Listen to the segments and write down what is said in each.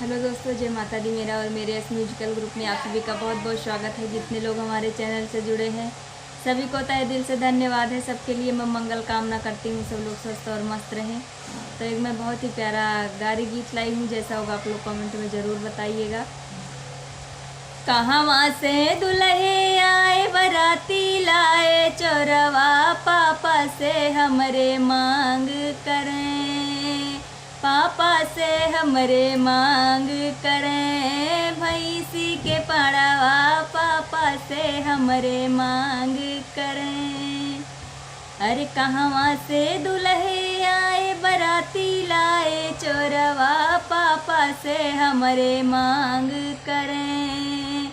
Hello दोस्तों, जय माता दी। मेरा और मेरे एस म्यूजिकल ग्रुप में आप सभी का बहुत बहुत स्वागत है। जितने लोग हमारे चैनल से जुड़े हैं सभी को तहे दिल से धन्यवाद है। सबके लिए मैं मंगल कामना करती हूँ, सब लोग स्वस्थ और मस्त रहें। तो एक मैं बहुत ही प्यारा गारी गीत लाई हूँ, जैसा होगा आप लोग कमेंट में ज़रूर बताइएगा। कहाँ से दुल्हे आए बराती लाए, चोरवा पापा से हमरे मांग करें, पापा से हमरे मांग करें। भैंसी के पड़वा पापा से हमरे मांग करें। अरे कहवा से दुल्हे आए बराती लाए, चोरवा पापा से हमरे मांग करें।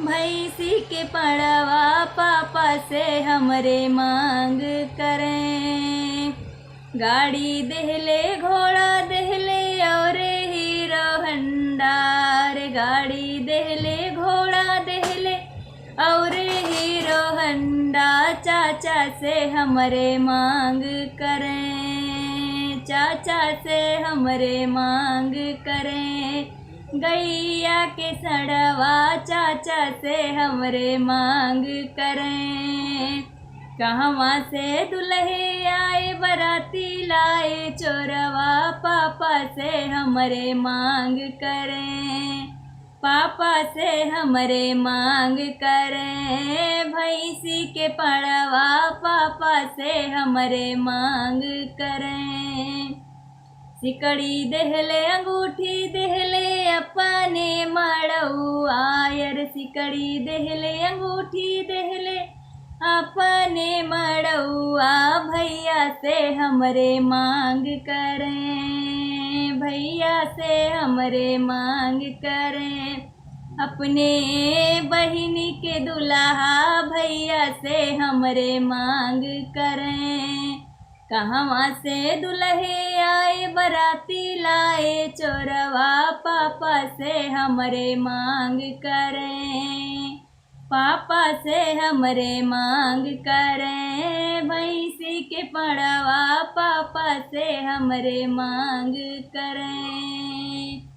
भैंसी के पड़वा पापा से हमरे मांग करें। गाड़ी देहले घोड़ा देहले और हीरो हंडा, रे गाड़ी देहले घोड़ा देहले और हीरो हंडा। चाचा से हमरे मांग करें, चाचा से हमरे मांग करें। गैया के सड़वा चाचा से हमरे मांग करें। कहवा से दुल्हे आए बराती लाए, चोरवा पापा से हमरे मांग करें, पापा से हमरे मांग करें। भैंसी के पड़वा पापा से हमरे मांग करें। सिकड़ी देहले अंगूठी देहले अपने मड़ऊ आयर, सिकड़ी देहले अंगूठी देहले अपने मड़उआ। भैया से हमरे मांग करें, भैया से हमरे मांग करें। अपने बहिनी के दुल्हा भैया से हमरे मांग करें। कहवा से दुल्हे आए बराती लाए, चोरवा पापा से हमरे मांग करें, पापा से हमरे मांग करें। भैंसी के पड़वा पापा से हमरे मांग करें।